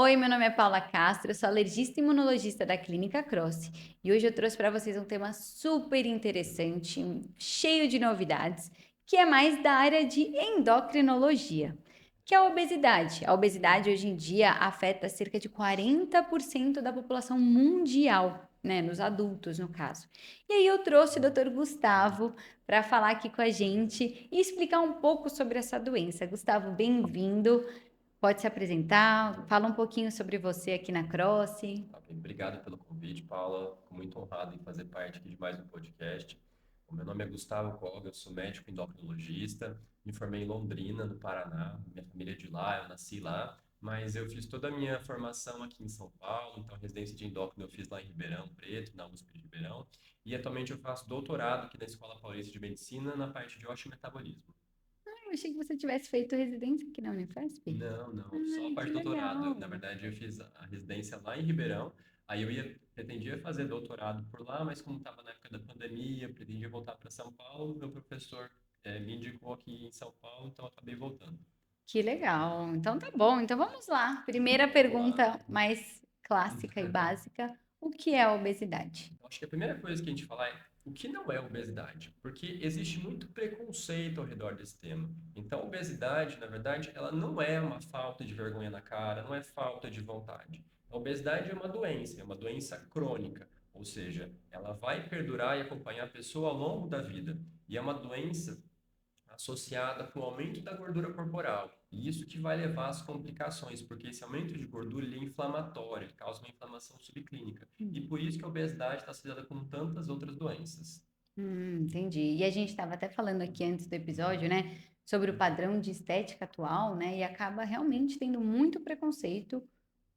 Oi, meu nome é Paula Castro, eu sou alergista e imunologista da Clínica Croce e hoje eu trouxe para vocês um tema super interessante, cheio de novidades, que é mais da área de endocrinologia, que é a obesidade. A obesidade hoje em dia afeta cerca de 40% da população mundial, né, nos adultos no caso. E aí eu trouxe o Dr. Gustavo para falar aqui com a gente e explicar um pouco sobre essa doença. Gustavo, bem-vindo. Pode se apresentar, fala um pouquinho sobre você aqui na Croce. Tá bem. Obrigado pelo convite, Paula. Fico muito honrado em fazer parte aqui de mais um podcast. O meu nome é Gustavo Koga, eu sou médico endocrinologista, me formei em Londrina, no Paraná. Minha família é de lá, eu nasci lá, mas eu fiz toda a minha formação aqui em São Paulo, então residência de endócrino eu fiz lá em Ribeirão Preto, na USP de Ribeirão, e atualmente eu faço doutorado aqui na Escola Paulista de Medicina na parte de osteometabolismo. Eu achei que você tivesse feito residência aqui na Unifesp. Não, não, só a Ai, parte que de doutorado. legal. Na verdade, eu fiz a residência lá em Ribeirão, aí pretendia fazer doutorado por lá, mas como estava na época da pandemia, pretendia voltar para São Paulo, meu professor me indicou aqui em São Paulo, então eu acabei voltando. Que legal. Então tá bom. Então vamos lá. Primeira Vamos lá. pergunta mais clássica e básica. O que é a obesidade? Acho que a primeira coisa que a gente falar é o que não é obesidade, porque existe muito preconceito ao redor desse tema. Então, obesidade, na verdade, ela não é uma falta de vergonha na cara, não é falta de vontade. A obesidade é uma doença crônica, ou seja, ela vai perdurar e acompanhar a pessoa ao longo da vida. E é uma doença associada com o aumento da gordura corporal. E isso que vai levar às complicações, porque esse aumento de gordura ele é inflamatório, ele causa uma inflamação subclínica. E por isso que a obesidade está associada com tantas outras doenças. Entendi. E a gente estava até falando aqui antes do episódio, né, sobre o padrão de estética atual, né, e acaba realmente tendo muito preconceito,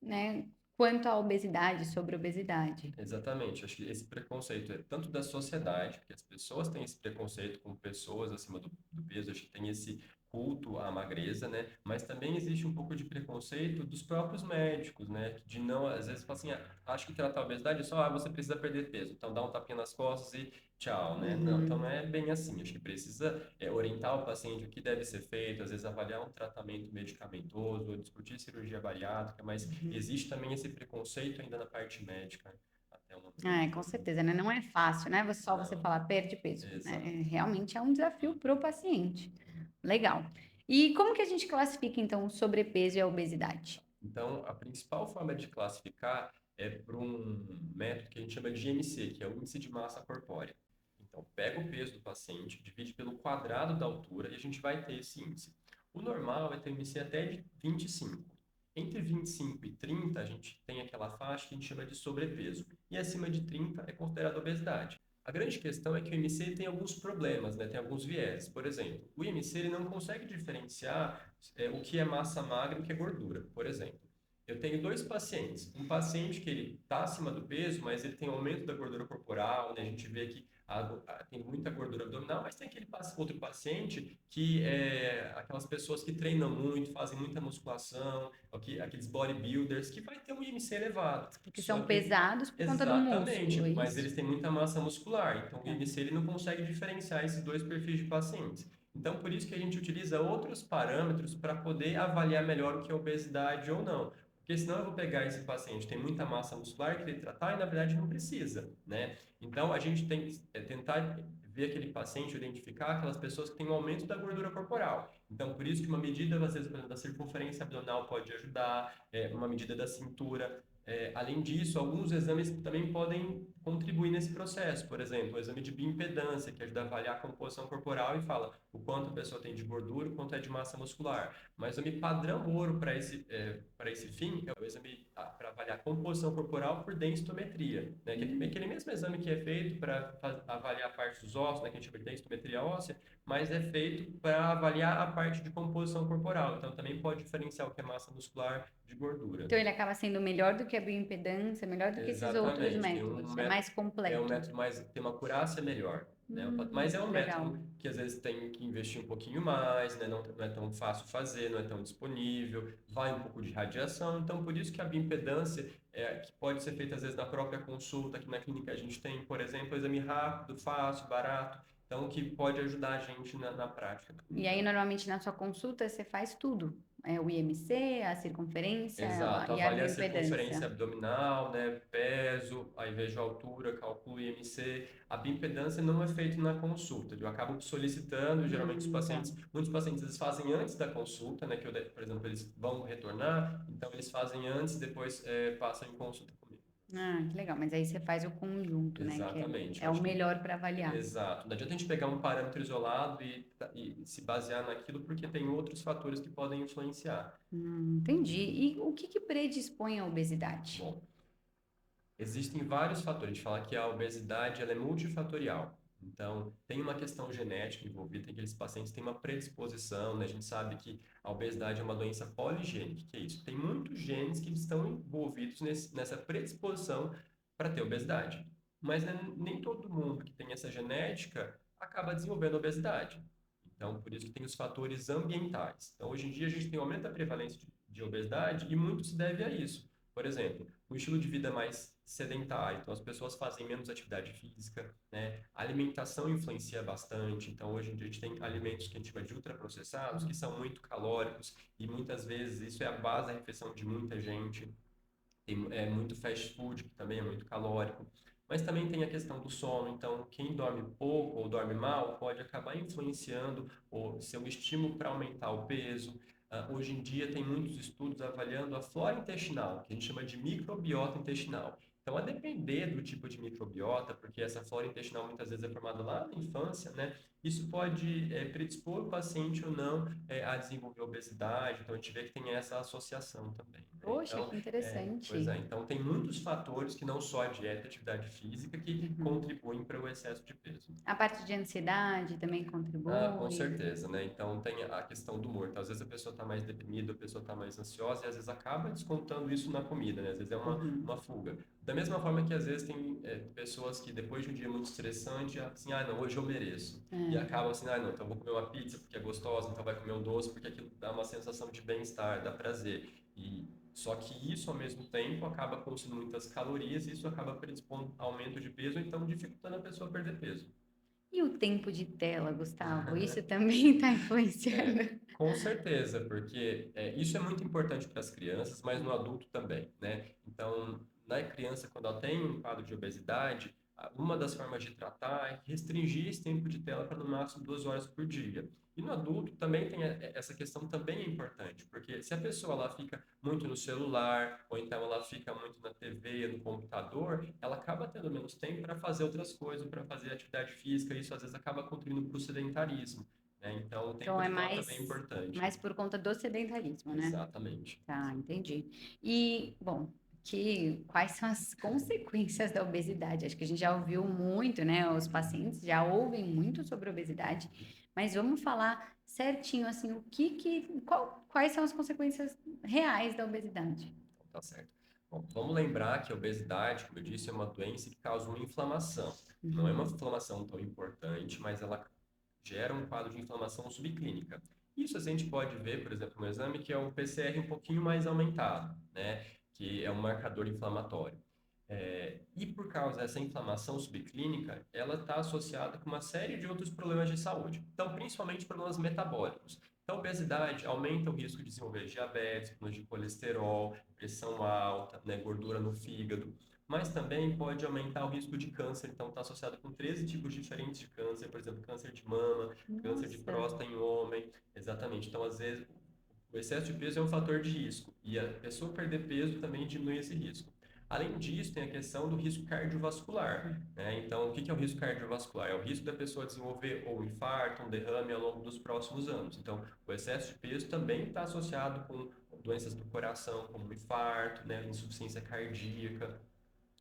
né, quanto à obesidade, sobre obesidade. Exatamente, acho que esse preconceito é tanto da sociedade, porque as pessoas têm esse preconceito com pessoas acima do peso, acho que tem esse culto à magreza, né? Mas também existe um pouco de preconceito dos próprios médicos, né? De não, às vezes, falam assim, acho que tratar a obesidade é só, você precisa perder peso, então dá um tapinha nas costas e tchau, né? Não, então não Uhum. é bem assim, acho que precisa orientar o paciente o que deve ser feito, às vezes avaliar um tratamento medicamentoso, ou discutir cirurgia bariátrica, mas Uhum. existe também esse preconceito ainda na parte médica. Até uma... Ah, é, com certeza, né? Não é fácil, né? Só você Não, falar perde peso, né? exato. Realmente é um desafio para o paciente. Legal. E como que a gente classifica, então, o sobrepeso e a obesidade? Então, a principal forma de classificar é por um método que a gente chama de IMC, que é o Índice de Massa Corpórea. Então, pega o peso do paciente, divide pelo quadrado da altura e a gente vai ter esse índice. O normal é ter um IMC até de 25. Entre 25 e 30, a gente tem aquela faixa que a gente chama de sobrepeso. E acima de 30 é considerado obesidade. A grande questão é que o IMC tem alguns problemas, né? Tem alguns viés. Por exemplo, o IMC ele não consegue diferenciar o que é massa magra e o que é gordura. Por exemplo, eu tenho dois pacientes. Um paciente que ele está acima do peso, mas ele tem um aumento da gordura corporal, né? A gente vê que tem muita gordura abdominal, mas tem aquele outro paciente que é aquelas pessoas que treinam muito, fazem muita musculação, aqueles bodybuilders, que vai ter um IMC elevado. Porque Só são que pesados por conta do músculo, exatamente, é mas isso? eles têm muita massa muscular, então o Tá. IMC ele não consegue diferenciar esses dois perfis de pacientes. Então, por isso que a gente utiliza outros parâmetros para poder avaliar melhor o que é obesidade ou não. Porque senão eu vou pegar esse paciente, tem muita massa muscular, querer tratar e na verdade não precisa, né? Então, a gente tem que tentar ver aquele paciente, identificar aquelas pessoas que têm um aumento da gordura corporal. Então, por isso que uma medida, às vezes, por exemplo, da circunferência abdominal pode ajudar, uma medida da cintura. Além disso, alguns exames também podem contribuir nesse processo. Por exemplo, o exame de bioimpedância, que ajuda a avaliar a composição corporal e fala o quanto a pessoa tem de gordura, o quanto é de massa muscular. Mas o exame padrão ouro para esse fim é o exame para avaliar a composição corporal por densitometria, né? Que é aquele mesmo exame que é feito para avaliar a parte dos ossos, né? Que a gente chama de densitometria óssea, mas é feito para avaliar a parte de composição corporal. Então, também pode diferenciar o que é massa muscular de gordura. Então ele acaba sendo melhor do que a bioimpedância, melhor do que esses outros Exatamente, métodos, é mais é um completo. método mais, tem uma acurácia melhor, né? Mas é um Legal. método que às vezes tem que investir um pouquinho mais, né? Não é tão fácil fazer, não é tão disponível, vai um pouco de radiação, então por isso que a bioimpedância que pode ser feita às vezes na própria consulta, aqui na clínica a gente tem, por exemplo, exame rápido, fácil, barato, então que pode ajudar a gente na prática E aí, clínica. normalmente, na sua consulta, você faz tudo. o IMC, a circunferência Exato, e a avalia a circunferência bioimpedância. abdominal, né, peso, aí vejo a altura, calculo o IMC. A bioimpedância não é feito na consulta, eu acabo solicitando, geralmente os Tá. pacientes, muitos pacientes eles fazem antes da consulta, né, por exemplo, eles vão retornar, então eles fazem antes, depois passam em consulta comigo. Ah, que legal. Mas aí você faz o conjunto, né? Que Exatamente, eu é o acho que melhor para avaliar. exato. Não adianta a gente pegar um parâmetro isolado e se basear naquilo, porque tem outros fatores que podem influenciar. Entendi. E o que que predispõe à obesidade? Bom, existem vários fatores. A gente fala que a obesidade ela é multifatorial. Então, tem uma questão genética envolvida, tem aqueles pacientes que têm uma predisposição, né? A gente sabe que a obesidade é uma doença poligênica, que é isso? Tem muitos genes que estão envolvidos nessa predisposição para ter obesidade. Mas né, nem todo mundo que tem essa genética acaba desenvolvendo obesidade. Então, por isso que tem os fatores ambientais. Então, hoje em dia, a gente tem um aumento da prevalência de obesidade e muito se deve a isso. Por exemplo, um estilo de vida mais sedentário, então as pessoas fazem menos atividade física, né? A alimentação influencia bastante, então hoje em dia a gente tem alimentos que a gente chama de ultraprocessados, que são muito calóricos e muitas vezes isso é a base da refeição de muita gente. Tem muito fast food, que também é muito calórico. Mas também tem a questão do sono. Então, quem dorme pouco ou dorme mal pode acabar influenciando o seu estímulo para aumentar o peso. Hoje em dia, tem muitos estudos avaliando a flora intestinal, que a gente chama de microbiota intestinal. Então, a depender do tipo de microbiota, porque essa flora intestinal muitas vezes é formada lá na infância, né? Isso pode predispor o paciente ou não a desenvolver obesidade. Então, a gente vê que tem essa associação também, né? Poxa, Então, que pois é, interessante. então tem muitos fatores que não só a dieta e a atividade física que Uhum. contribuem para o excesso de peso. A parte de ansiedade também Ah, com contribui. certeza, né? Então tem a questão do humor. Então, às vezes a pessoa está mais deprimida, a pessoa está mais ansiosa e às vezes acaba descontando isso na comida, né? Às vezes é Uhum. uma fuga. Da mesma forma que às vezes tem pessoas que depois de um dia muito estressante, assim, ah, não, hoje eu mereço. E É. acabam assim, ah, não, então eu vou comer uma pizza porque é gostosa, então vai comer um doce porque aquilo dá uma sensação de bem-estar, dá prazer. E só que isso, ao mesmo tempo, acaba consumindo muitas calorias e isso acaba predispondo a aumento de peso, então dificultando a pessoa a perder peso. E o tempo de tela, Gustavo? Isso também está É, influenciando. com certeza, porque isso é muito importante para as crianças, mas no adulto também, né? Então, na criança, quando ela tem um quadro de obesidade, uma das formas de tratar é restringir esse tempo de tela para no máximo 2 horas por dia. E no adulto também tem essa questão também é importante, porque se a pessoa ela fica muito no celular, ou então ela fica muito na TV, no computador, ela acaba tendo menos tempo para fazer outras coisas, para fazer atividade física, e isso às vezes acaba contribuindo para o sedentarismo, né? Então, o tempo Então é de tela também é mais importante. por conta do sedentarismo, né? Exatamente. Tá, entendi. E, bom, quais são as consequências da obesidade? Acho que a gente já ouviu muito, né? Os pacientes já ouvem muito sobre obesidade, mas vamos falar certinho assim, quais são as consequências reais da obesidade? Então, tá certo. Bom, vamos lembrar que a obesidade, como eu disse, é uma doença que causa uma inflamação. Não é uma Uhum. inflamação tão importante, mas ela gera um quadro de inflamação subclínica. Isso a gente pode ver, por exemplo, no exame que é o PCR um pouquinho mais aumentado, né? Que é um marcador inflamatório. E por causa dessa inflamação subclínica, ela está associada com uma série de outros problemas de saúde. Então, principalmente problemas metabólicos. Então, a obesidade aumenta o risco de desenvolver diabetes, problemas de colesterol, pressão alta, né, gordura no fígado. Mas também pode aumentar o risco de câncer. Então, está associado com 13 tipos diferentes de câncer, por exemplo, câncer de mama, câncer de Nossa, próstata em homem. Exatamente. Então, às vezes, o excesso de peso é um fator de risco. E a pessoa perder peso também diminui esse risco. Além disso, tem a questão do risco cardiovascular, né? Então, o que é o risco cardiovascular? É o risco da pessoa desenvolver ou um infarto, um derrame ao longo dos próximos anos. Então, o excesso de peso também está associado com doenças do coração, como um infarto, né? Insuficiência cardíaca.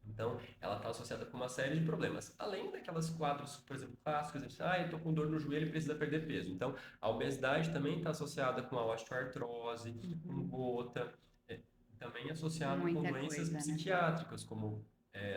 Então, ela está associada com uma série de problemas. Além daquelas quadros, por exemplo, clássicos, eu estou com dor no joelho e precisa perder peso. Então, a obesidade também está associada com a osteoartrose, com uhum. gota, é, também associado com Muita doenças coisa, né? psiquiátricas, como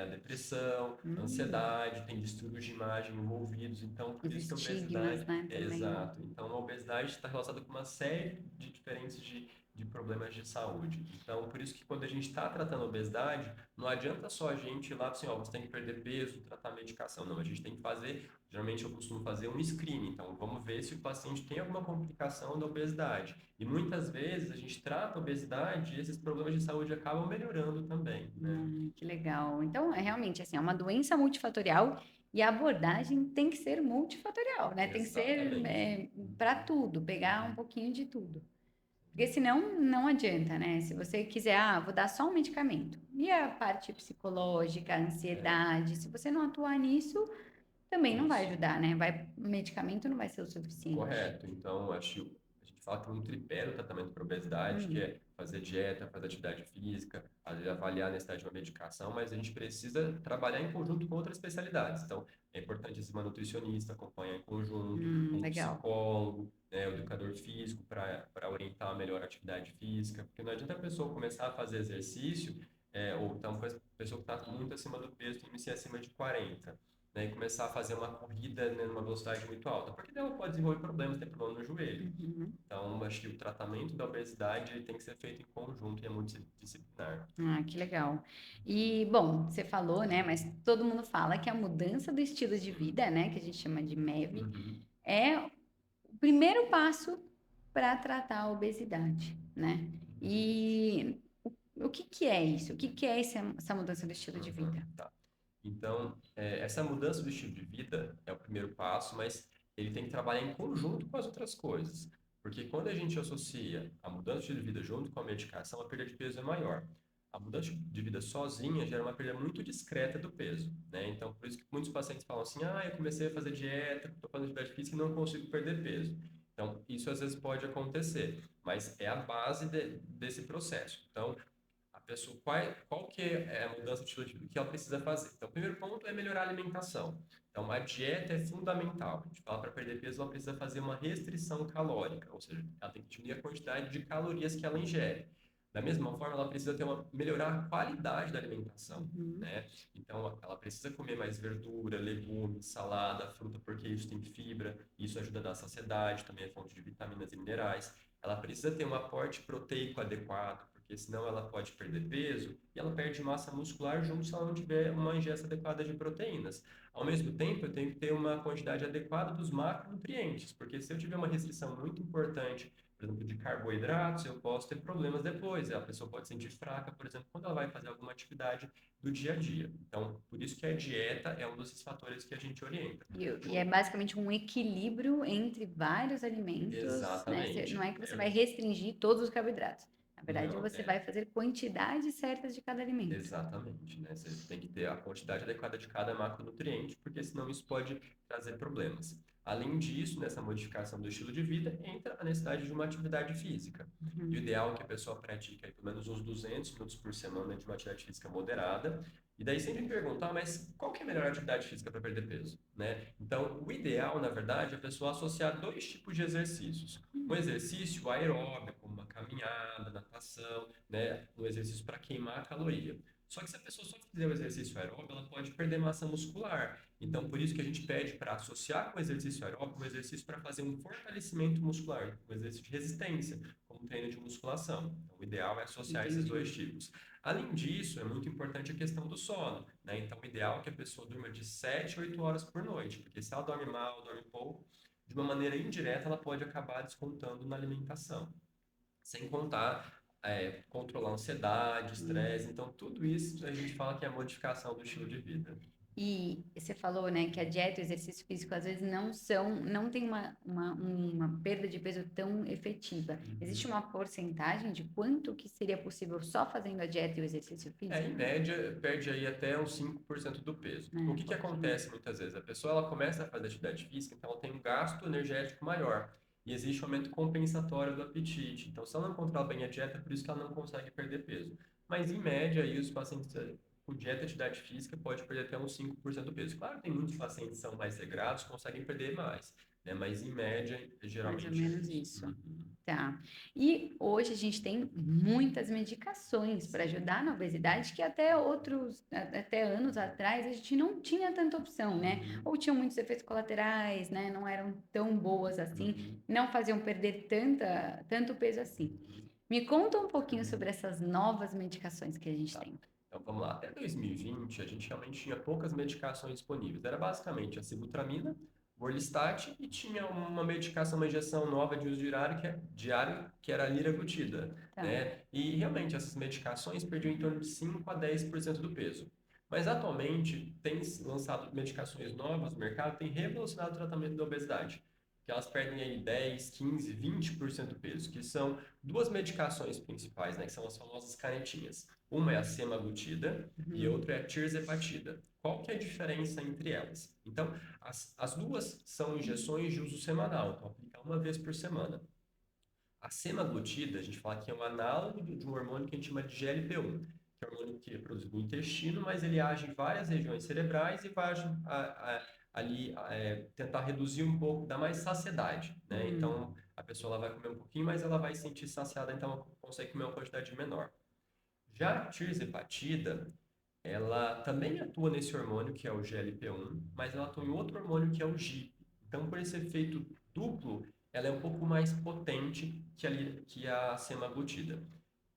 a depressão, a Hum. ansiedade, tem distúrbios de imagem envolvidos. Então, por Os isso que a estigmas, obesidade né, é também. exato. Então, a obesidade está relacionada com uma série de diferentes de de problemas de saúde. Então, por isso que quando a gente está tratando a obesidade, não adianta só a gente ir lá assim, ó, você tem que perder peso, tratar a medicação. Não, a gente tem que fazer, geralmente eu costumo fazer um screening. Então, vamos ver se o paciente tem alguma complicação da obesidade. E muitas vezes a gente trata a obesidade e esses problemas de saúde acabam melhorando também, né? Que legal. Então, é realmente assim, é uma doença multifatorial e a abordagem tem que ser multifatorial, né? Tem que ser Exatamente. para tudo, pegar um Uhum. pouquinho de tudo. Porque senão não adianta, né? Se você quiser, vou dar só um medicamento. E a parte psicológica, a É, ansiedade, se você não atuar nisso, também não vai isso. ajudar, né? O medicamento não vai ser o suficiente. Correto. Então, acho que a gente fala que tem um tripé no tratamento para obesidade, que Hum, é fazer dieta, fazer atividade física, avaliar a necessidade de uma medicação, mas a gente precisa trabalhar em conjunto com outras especialidades. Então, é importante uma nutricionista acompanhar em conjunto, um legal. psicólogo, né, o educador físico para orientar a melhor atividade física, porque não adianta a pessoa começar a fazer exercício, ou então a pessoa que está muito acima do peso, tem que ser acima de 40, né, e começar a fazer uma corrida, né, numa velocidade muito alta, porque daí ela pode desenvolver problemas, tem problema no joelho. Uhum. Então, acho que o tratamento da obesidade ele tem que ser feito em conjunto e é multidisciplinar. Que legal. E, bom, você falou, né? Mas todo mundo fala que a mudança do estilo de vida, né? Que a gente chama de MEV, Uhum. é o primeiro passo para tratar a obesidade, né? E o que que é isso? O que que é essa mudança do estilo de Uhum. vida? Tá. Então, essa mudança do estilo de vida é o primeiro passo, mas ele tem que trabalhar em conjunto com as outras coisas. Porque quando a gente associa a mudança de estilo de vida junto com a medicação, a perda de peso é maior. A mudança de vida sozinha gera uma perda muito discreta do peso, né? Então, por isso que muitos pacientes falam assim, eu comecei a fazer dieta, estou fazendo atividade física e não consigo perder peso. Então, isso às vezes pode acontecer, mas é a base desse processo. Então, a pessoa, qual que é a mudança de estilo de vida? O que ela precisa fazer? Então, o primeiro ponto é melhorar a alimentação. Então, a dieta é fundamental. A gente fala para perder peso, ela precisa fazer uma restrição calórica, ou seja, ela tem que diminuir a quantidade de calorias que ela ingere. Da mesma forma, ela precisa melhorar a qualidade da alimentação, Uhum. né? Então, ela precisa comer mais verdura, legumes, salada, fruta, porque isso tem fibra, isso ajuda a dar saciedade, também é fonte de vitaminas e minerais. Ela precisa ter um aporte proteico adequado, porque senão ela pode perder peso e ela perde massa muscular junto se ela não tiver uma ingesta adequada de proteínas. Ao mesmo tempo, eu tenho que ter uma quantidade adequada dos macronutrientes, porque se eu tiver uma restrição muito importante, por exemplo, de carboidratos, eu posso ter problemas depois. A pessoa pode se sentir fraca, por exemplo, quando ela vai fazer alguma atividade do dia a dia. Então, por isso que a dieta é um desses fatores que a gente orienta. E é basicamente um equilíbrio entre vários alimentos, né? Não Exatamente. é que você vai restringir todos os carboidratos. Na verdade, Não, você vai fazer quantidades certas de cada alimento. exatamente, né? Você tem que ter a quantidade adequada de cada macronutriente, porque senão isso pode trazer problemas. Além disso, nessa modificação do estilo de vida, entra a necessidade de uma atividade física. E o Uhum. ideal é que a pessoa pratique aí, pelo menos uns 200 minutos por semana de uma atividade física moderada. E daí sempre me perguntar, mas qual que é a melhor atividade física para perder peso, né? Então, o ideal, na verdade, é a pessoa associar dois tipos de exercícios. Um exercício aeróbico, como uma caminhada, natação, né, um exercício para queimar a caloria. Só que se a pessoa só fizer o exercício aeróbico, ela pode perder massa muscular. Então, por isso que a gente pede para associar com o exercício aeróbico um exercício para fazer um fortalecimento muscular, um exercício de resistência, como treino de musculação. Então, o ideal é associar esses dois Entendi. tipos. Além disso, é muito importante a questão do sono, né? Então, o ideal é que a pessoa durma de 7 a 8 horas por noite, porque se ela dorme mal, dorme pouco, de uma maneira indireta, ela pode acabar descontando na alimentação. Sem contar controlar a ansiedade, estresse. Então, tudo isso a gente fala que é a modificação do estilo de vida. E você falou, né, que a dieta e o exercício físico às vezes não tem uma perda de peso tão efetiva. Existe Uhum. uma porcentagem de quanto que seria possível só fazendo a dieta e o exercício Em físico? média, perde aí até uns 5% do peso. O É, que que pouquinho. acontece muitas vezes? A pessoa ela começa a fazer atividade física, então ela tem um gasto energético maior. E existe um aumento compensatório do apetite. Então, se ela não controla bem a dieta, é por isso que ela não consegue perder peso. Mas, em média, aí, os pacientes com dieta e atividade física pode perder até uns 5% do peso. Claro que tem muitos pacientes que são mais regrados, conseguem perder mais, né? Mas, em média, Mais ou geralmente é menos isso. isso. Uhum. Tá. E hoje a gente tem muitas medicações para ajudar na obesidade que até anos atrás a gente não tinha tanta opção, né? Uhum. Ou tinham muitos efeitos colaterais, né? Não eram tão boas assim, Uhum. não faziam perder tanto peso assim. Me conta um pouquinho sobre essas novas medicações que a gente Tá. tem. Então vamos lá. Até 2020, a gente realmente tinha poucas medicações disponíveis. Era basicamente a sibutramina, o Orlistat e tinha uma medicação, uma injeção nova de uso diário, que era a liraglutida, Tá. né? E realmente essas medicações perdiam em torno de 5 a 10% do peso. Mas atualmente tem se lançado medicações novas no mercado, tem revolucionado o tratamento da obesidade, que elas perdem aí 10, 15, 20% do peso, que são duas medicações principais, né, que são as famosas canetinhas. Uma é a semaglutida e Uhum. outra é a tirzepatida. Qual que é a diferença entre elas? Então, as duas são injeções de uso semanal, então aplica uma vez por semana. A semaglutida, a gente fala que é um análogo de um hormônio que a gente chama de GLP-1, que é um hormônio que é produzido no intestino, mas ele age em várias regiões cerebrais e vai ali tentar reduzir um pouco, dar mais saciedade, né? Uhum. Então, a pessoa ela vai comer um pouquinho, mas ela vai se sentir saciada, então ela consegue comer uma quantidade menor. Já a tirzepatida, ela também atua nesse hormônio que é o GLP-1, mas ela atua em outro hormônio que é o GIP. Então, por esse efeito duplo, ela é um pouco mais potente que a semaglutida.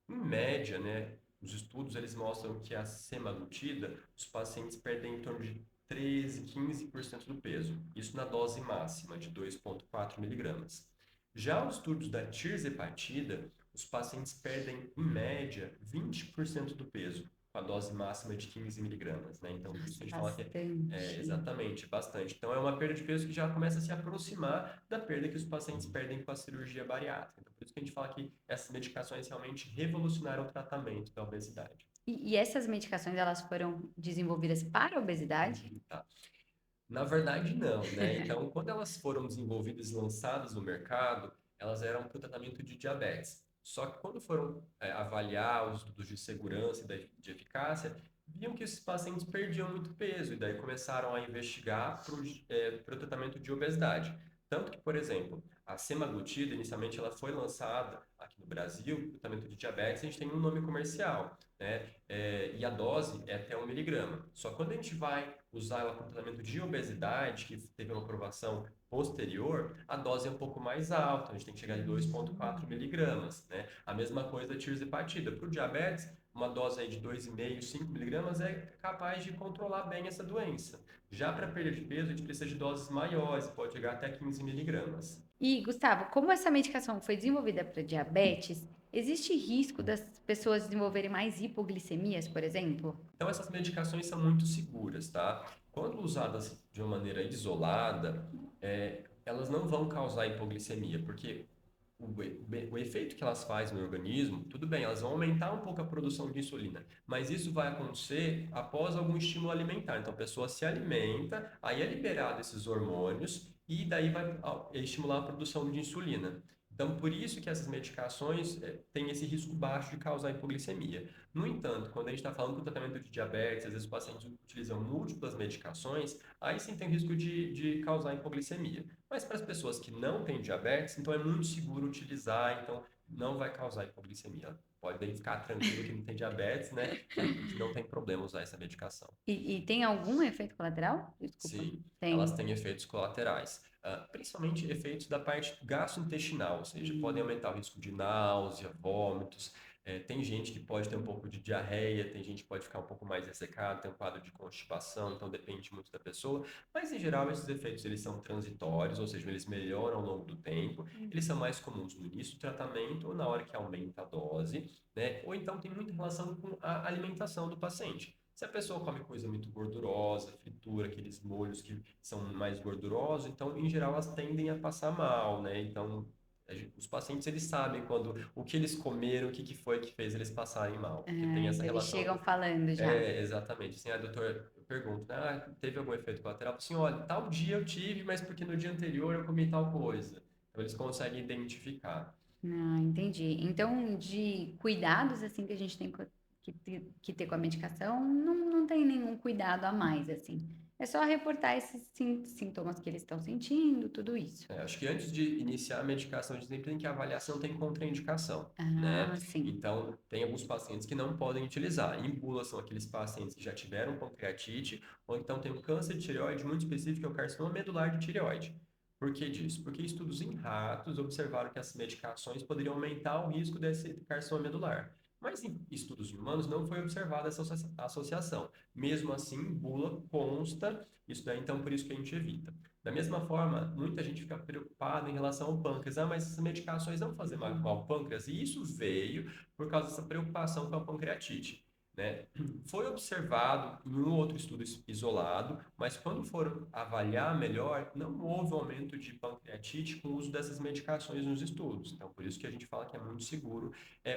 Em média, né, os estudos eles mostram que a semaglutida, os pacientes perdem em torno de 13, 15% do peso. Isso na dose máxima de 2,4 miligramas. Já os estudos da tirzepatida, os pacientes perdem, em média, 20% do peso, com a dose máxima de 15 miligramas, né? Então, por isso a gente fala que é Bastante. exatamente, bastante. Então, é uma perda de peso que já começa a se aproximar da perda que os pacientes perdem com a cirurgia bariátrica. Então, por isso que a gente fala que essas medicações realmente revolucionaram o tratamento da obesidade. E essas medicações, elas foram desenvolvidas para a obesidade? Tá. Na verdade, não, né? Então, quando elas foram desenvolvidas e lançadas no mercado, elas eram para o tratamento de diabetes. Só que quando foram avaliar os estudos de segurança e de eficácia, viam que esses pacientes perdiam muito peso e daí começaram a investigar para o tratamento de obesidade. Tanto que, por exemplo, a semaglutida, inicialmente, ela foi lançada aqui no Brasil, para o tratamento de diabetes, a gente tem um nome comercial, né? E a dose é até 1 miligrama. Só que quando a gente vai usar ela para o tratamento de obesidade, que teve uma aprovação posterior, a dose é um pouco mais alta, a gente tem que chegar de 2,4 miligramas, né? A mesma coisa da tirzepatida. Para o diabetes, uma dose aí de 2,5, 5 miligramas é capaz de controlar bem essa doença. Já para perda de peso, a gente precisa de doses maiores, pode chegar até 15 miligramas. E, Gustavo, como essa medicação foi desenvolvida para diabetes, existe risco das pessoas desenvolverem mais hipoglicemias, por exemplo? Então, essas medicações são muito seguras, tá? Quando usadas de uma maneira isolada, elas não vão causar hipoglicemia, porque o efeito que elas fazem no organismo, tudo bem, elas vão aumentar um pouco a produção de insulina, mas isso vai acontecer após algum estímulo alimentar. Então, a pessoa se alimenta, aí é liberado esses hormônios e daí vai estimular a produção de insulina. Então, por isso que essas medicações têm esse risco baixo de causar hipoglicemia. No entanto, quando a gente está falando do tratamento de diabetes, às vezes os pacientes utilizam múltiplas medicações, aí sim tem risco de causar hipoglicemia. Mas para as pessoas que não têm diabetes, então é muito seguro utilizar, então não vai causar hipoglicemia. Podem ficar tranquilo que não tem diabetes, né? E que não tem problema usar essa medicação. E tem algum efeito colateral? Desculpa. Sim, elas Tem. têm efeitos colaterais, principalmente efeitos da parte gastrointestinal, ou seja, podem aumentar o risco de náusea, vômitos. Tem gente que pode ter um pouco de diarreia, tem gente que pode ficar um pouco mais ressecado, tem um quadro de constipação, então depende muito da pessoa. Mas em geral esses efeitos eles são transitórios, ou seja, eles melhoram ao longo do tempo. Eles são mais comuns no início do tratamento ou na hora que aumenta a dose, né? Ou então tem muita relação com a alimentação do paciente. Se a pessoa come coisa muito gordurosa, fritura, aqueles molhos que são mais gordurosos, então, em geral, elas tendem a passar mal, né? Então, os pacientes, eles sabem quando o que eles comeram, o que que foi que fez eles passarem mal, porque tem Ah, essa então eles relação. chegam falando já. Exatamente. Assim, doutor, eu pergunto, né? Teve algum efeito colateral? Assim, olha, tal dia eu tive, mas porque no dia anterior eu comi tal coisa. Então, eles conseguem identificar. Ah, entendi. Então, de cuidados assim que a gente tem que ter com a medicação, não tem nenhum cuidado a mais, assim. É só reportar esses sintomas que eles estão sentindo, tudo isso. Acho que antes de iniciar a medicação, a gente sempre tem que avaliar se não tem contraindicação, né? Ah, sim. Então, tem alguns pacientes que não podem utilizar. Em bula, são aqueles pacientes que já tiveram pancreatite, ou então tem um câncer de tireoide muito específico, que é o carcinoma medular de tireoide. Por que disso? Porque estudos em ratos observaram que as medicações poderiam aumentar o risco desse carcinoma medular. Mas em estudos em humanos não foi observada essa associação. Mesmo assim, em bula consta isso daí, então por isso que a gente evita. Da mesma forma, muita gente fica preocupada em relação ao pâncreas. Ah, mas essas medicações não fazem mal ao pâncreas? E isso veio por causa dessa preocupação com a pancreatite, né? Foi observado em um outro estudo isolado, mas quando foram avaliar melhor, não houve aumento de pancreatite com o uso dessas medicações nos estudos. Então, por isso que a gente fala que é muito seguro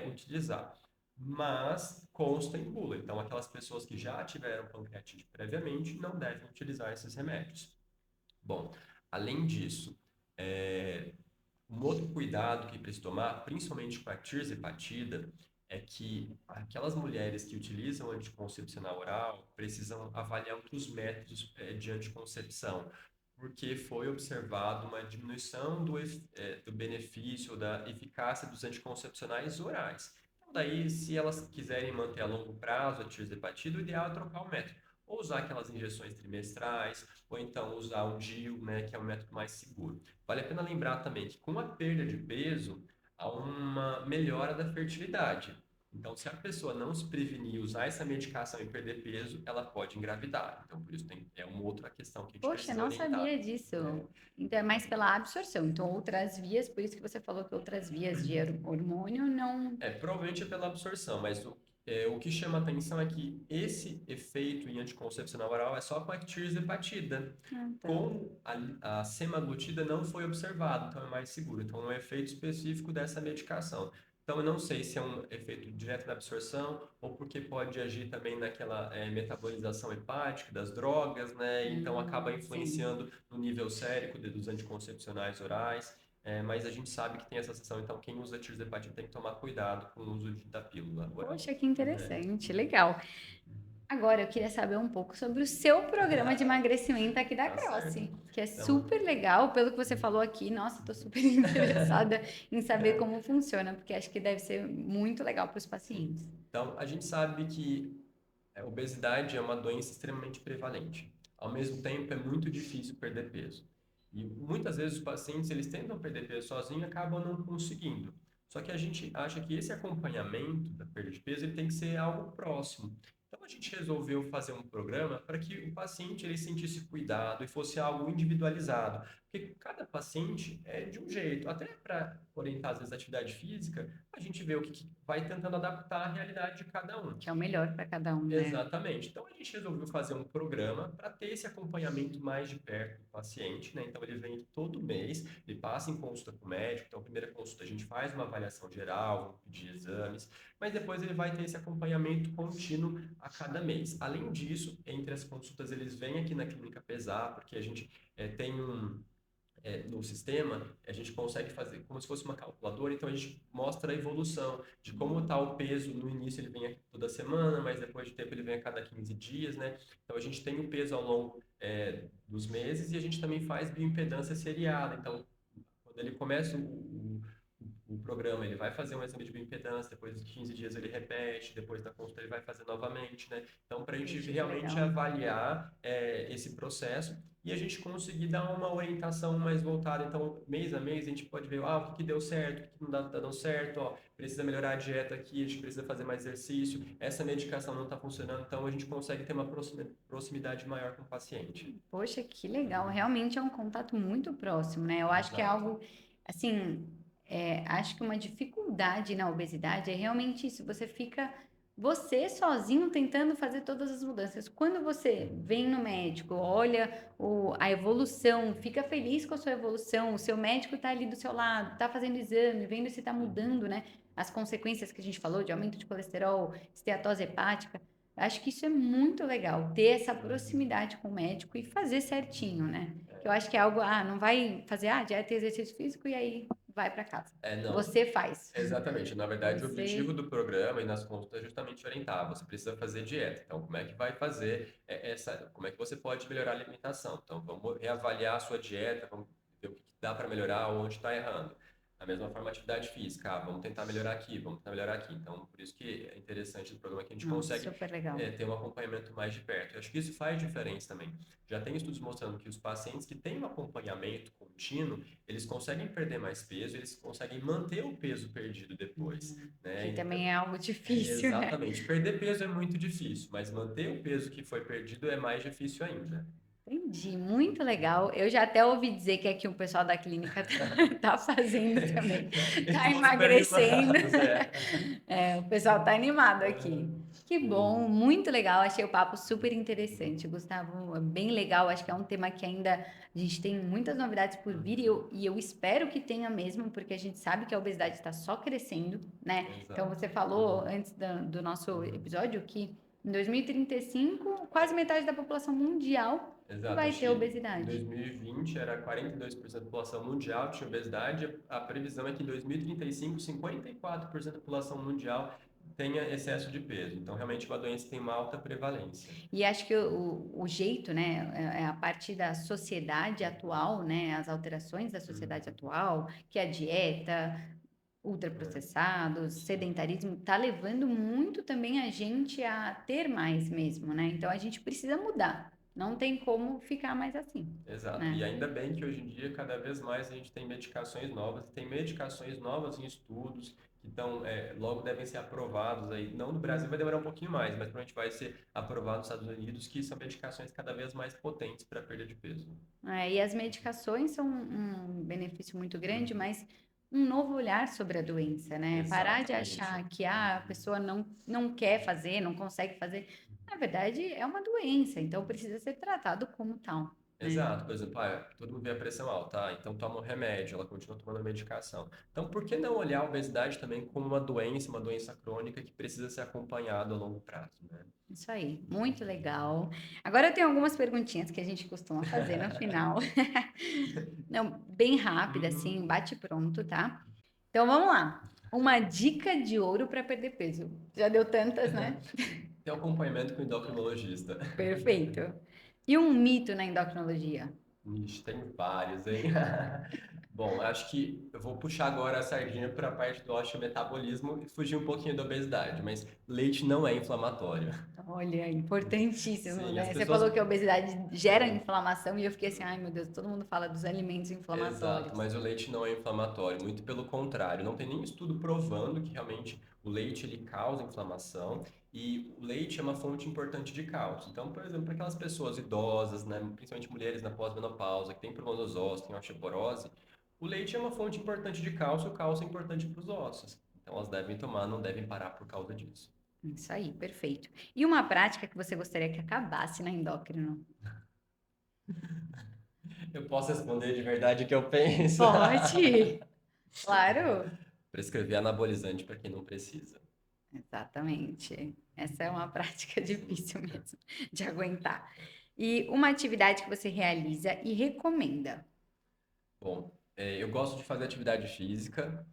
utilizar. Mas consta em bula. Então, aquelas pessoas que já tiveram pancreatite previamente não devem utilizar esses remédios. Bom, além disso, um outro cuidado que precisa tomar, principalmente com a tirzepatida, é que aquelas mulheres que utilizam anticoncepcional oral precisam avaliar outros métodos de anticoncepção, porque foi observado uma diminuição do benefício, da eficácia dos anticoncepcionais orais. Então, daí, se elas quiserem manter a longo prazo a tirzepatida, o ideal é trocar o método. Ou usar aquelas injeções trimestrais, ou então usar o DIU, né, que é o método mais seguro. Vale a pena lembrar também que com a perda de peso, há uma melhora da fertilidade. Então, se a pessoa não se prevenir e usar essa medicação e perder peso, ela pode engravidar. Então, por isso é uma outra questão que a gente Poxa, precisa não sabia orientar, disso. né? Então é mais pela absorção. Então, outras vias, por isso que você falou que outras vias de hormônio não. Provavelmente é pela absorção, mas o que chama atenção é que esse efeito em anticoncepcional oral é só com a tirzepatida. Ah, tá. Com a semaglutida não foi observado, então é mais seguro. Então, é um efeito específico dessa medicação. Então, eu não sei se é um efeito direto na absorção ou porque pode agir também naquela metabolização hepática das drogas, né? Então, acaba Sim. influenciando no nível sérico dos anticoncepcionais orais. Mas a gente sabe que tem essa ação, então quem usa tirzepatida tem que tomar cuidado com o uso da pílula oral. Poxa, que Né? interessante, legal. Agora eu queria saber um pouco sobre o seu programa de emagrecimento aqui da Tá Cross, certo. que é Então, super legal, pelo que você falou aqui. Nossa, estou super interessada em saber como funciona, porque acho que deve ser muito legal para os sim. pacientes. Então, a gente sabe que a obesidade é uma doença extremamente prevalente. Ao mesmo tempo, é muito difícil perder peso. E muitas vezes os pacientes, eles tentam perder peso sozinhos e acabam não conseguindo. Só que a gente acha que esse acompanhamento da perda de peso, ele tem que ser algo próximo. Então, a gente resolveu fazer um programa para que o paciente ele sentisse cuidado e fosse algo individualizado. Porque cada paciente é de um jeito. Até para orientar, às vezes, a atividade física, a gente vê o que vai tentando adaptar à realidade de cada um. Que é o melhor para cada um, né? Exatamente. Então a gente resolveu fazer um programa para ter esse acompanhamento mais de perto do paciente, né? Então ele vem todo mês, ele passa em consulta com o médico. Então, a primeira consulta a gente faz uma avaliação geral, vamos pedir exames, mas depois ele vai ter esse acompanhamento contínuo a cada mês. Além disso, entre as consultas eles vêm aqui na clínica pesar, porque a gente tem no sistema, a gente consegue fazer como se fosse uma calculadora, então a gente mostra a evolução de como está o peso. No início ele vem toda semana, mas depois de tempo ele vem a cada 15 dias, né? Então a gente tem o peso ao longo dos meses e a gente também faz bioimpedância seriada. Então, quando ele começa o programa, ele vai fazer um exame de bioimpedância, depois de 15 dias ele repete, depois da consulta ele vai fazer novamente, né? Então, para a gente Puxa, que realmente legal. avaliar esse processo e a gente conseguir dar uma orientação mais voltada. Então, mês a mês, a gente pode ver o que deu certo, o que não está dando certo, ó, precisa melhorar a dieta aqui, a gente precisa fazer mais exercício, essa medicação não está funcionando, então a gente consegue ter uma proximidade maior com o paciente. Poxa, que legal. Realmente é um contato muito próximo, né? Eu acho que é Exato. algo, assim, acho que uma dificuldade na obesidade é realmente isso. Você fica você sozinho tentando fazer todas as mudanças. Quando você vem no médico, olha a evolução, fica feliz com a sua evolução, o seu médico está ali do seu lado, está fazendo exame, vendo se está mudando, né? As consequências que a gente falou de aumento de colesterol, esteatose hepática. Acho que isso é muito legal, ter essa proximidade com o médico e fazer certinho, né? Que eu acho que é algo, não vai fazer, dieta e exercício físico e aí vai para casa. Não, Você faz. exatamente. Na verdade, o objetivo Você. do programa e nas consultas é justamente orientar. Você precisa fazer dieta. Então, como é que vai fazer como é que você pode melhorar a alimentação? Então, vamos reavaliar a sua dieta, vamos ver o que dá para melhorar, onde está errando. Da mesma forma, atividade física. Vamos tentar melhorar aqui, vamos tentar melhorar aqui. Então, por isso que é interessante o programa que a gente Nossa, consegue super legal. ter um acompanhamento mais de perto. Eu acho que isso faz diferença também. Já tem estudos mostrando que os pacientes que têm um acompanhamento com o contínuo, eles conseguem perder mais peso, eles conseguem manter o peso perdido depois, né? Que Então, também é algo difícil, né? exatamente. Perder peso é muito difícil, mas manter o peso que foi perdido é mais difícil ainda. Entendi, muito legal. Eu já até ouvi dizer que aqui o pessoal da clínica tá fazendo também, Eles tá estão super emagrecendo. animados, é. É, o pessoal tá animado aqui. Que bom, muito legal. Achei o papo super interessante, Gustavo. É bem legal. Acho que é um tema que ainda a gente tem muitas novidades por vir e eu espero que tenha mesmo, porque a gente sabe que a obesidade está só crescendo, né? Então Exato. você falou antes do nosso episódio que em 2035 quase metade da população mundial Exato, vai acho ter que em obesidade. 2020 era 42% da população mundial tinha obesidade, a previsão é que em 2035, 54% da população mundial tenha excesso de peso. Então, realmente, uma doença que tem uma alta prevalência. E acho que o jeito, né, é a parte da sociedade atual, né, as alterações da sociedade Uhum. atual, que é a dieta, É, ultraprocessados, sedentarismo, tá levando muito também a gente a ter mais mesmo, né? Então a gente precisa mudar. Não tem como ficar mais assim, exato. E né? ainda bem que hoje em dia, cada vez mais a gente tem medicações novas, e tem medicações novas em estudos, que estão, logo devem ser aprovados aí. Não no Brasil vai demorar um pouquinho mais, mas provavelmente vai ser aprovado nos Estados Unidos, que são medicações cada vez mais potentes para perda de peso. E as medicações são um benefício muito grande, mas um novo olhar sobre a doença, né? Parar de Exatamente. achar que a pessoa não quer fazer, não consegue fazer. Na verdade, é uma doença, então precisa ser tratado como tal, né? Exato, por exemplo, todo mundo vê a pressão alta, então toma um remédio, ela continua tomando a medicação. Então, por que não olhar a obesidade também como uma doença crônica que precisa ser acompanhada a longo prazo, né? Isso aí, muito legal. Agora eu tenho algumas perguntinhas que a gente costuma fazer no final. Não, bem rápida, assim, Hum, bate pronto, tá? Então vamos lá. Uma dica de ouro para perder peso. Já deu tantas, né? Tem acompanhamento com o endocrinologista. Perfeito. E um mito na endocrinologia? Ixi, tem vários, hein? Bom, acho que eu vou puxar agora a sardinha para a parte do osteometabolismo e fugir um pouquinho da obesidade, mas leite não é inflamatório. Olha, importantíssimo, Sim, as né? Você pessoas. falou que a obesidade gera inflamação e eu fiquei assim, ai meu Deus, todo mundo fala dos alimentos Exato, inflamatórios. mas o leite não é inflamatório, muito pelo contrário, não tem nenhum estudo provando que realmente o leite ele causa inflamação e o leite é uma fonte importante de cálcio. Então, por exemplo, para aquelas pessoas idosas, né, principalmente mulheres na pós-menopausa, que têm problemas nos ossos, têm osteoporose, o leite é uma fonte importante de cálcio, o cálcio é importante para os ossos. Então, elas devem tomar, não devem parar por causa disso. Isso aí, perfeito. E uma prática que você gostaria que acabasse na endócrino? Eu posso responder de verdade o que eu penso. Pode, claro. Prescrever anabolizante para quem não precisa. Exatamente. Essa é uma prática Sim. difícil mesmo de aguentar. E uma atividade que você realiza e recomenda? Bom, eu gosto de fazer atividade física,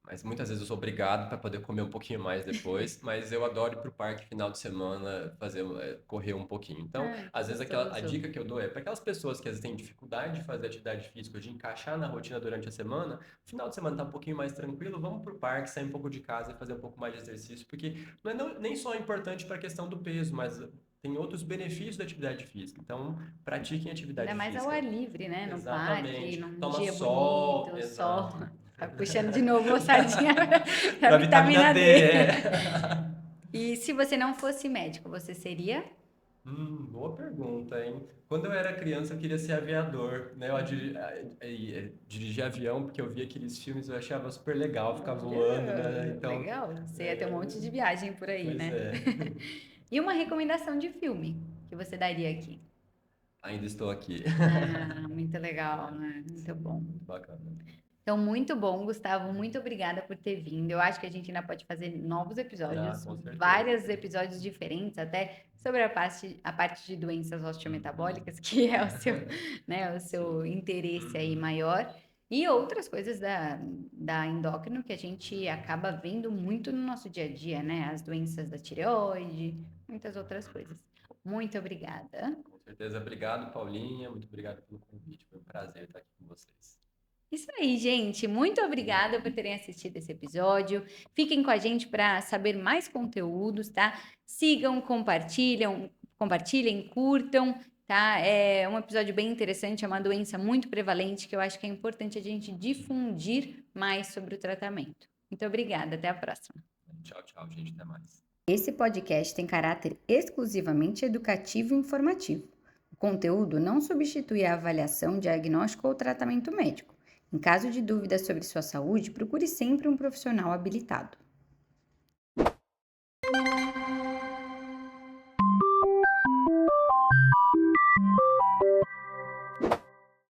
mas muitas vezes eu sou obrigado para poder comer um pouquinho mais depois. Mas eu adoro ir para o parque final de semana fazer, correr um pouquinho. Então, Ai, que às vezes a gostoso. dica que eu dou é para aquelas pessoas que às vezes têm dificuldade de fazer atividade física, de encaixar na rotina durante a semana, final de semana tá um pouquinho mais tranquilo, vamos para o parque, sair um pouco de casa e fazer um pouco mais de exercício, porque nem só é importante para a questão do peso, mas tem outros benefícios da atividade física. Então, pratiquem Ainda atividade mais ao física. ar livre, né? No parque, Exatamente. num Toma dia sol, bonito, sol. exato. Tá puxando de novo a sardinha para Para vitamina vitamina D, D. é. E se você não fosse médico, você seria? Boa pergunta, hein? Quando eu era criança, eu queria ser aviador, né? Dirigir avião, porque eu via aqueles filmes, eu achava super legal ficar voando, né? Olha, Então, legal. Você ia ter um é, monte de viagem por aí, pois né? é, E uma recomendação de filme que você daria aqui? ainda estou aqui. Ah, muito legal, né? Muito Sim, bom. muito bacana. Então, muito bom, Gustavo. Muito obrigada por ter vindo. Eu acho que a gente ainda pode fazer novos Ah, episódios, com certeza. vários episódios diferentes, até sobre a parte de doenças osteometabólicas, que é o seu, né, o seu Sim. interesse aí Uhum. maior, e outras coisas da endócrino que a gente acaba vendo muito no nosso dia a dia, né? As doenças da tireoide, muitas outras coisas. Muito obrigada. Com certeza. Obrigado, Paulinha. Muito obrigado pelo convite. Foi um prazer estar aqui com vocês. Isso aí, gente. Muito obrigada por terem assistido esse episódio. Fiquem com a gente para saber mais conteúdos, tá? Sigam, compartilhem, curtam tá? É um episódio bem interessante, é uma doença muito prevalente que eu acho que é importante a gente difundir mais sobre o tratamento. Muito obrigada, até a próxima. Tchau, tchau, gente. Até mais. Esse podcast tem caráter exclusivamente educativo e informativo. O conteúdo não substitui a avaliação, diagnóstico ou tratamento médico. Em caso de dúvidas sobre sua saúde, procure sempre um profissional habilitado.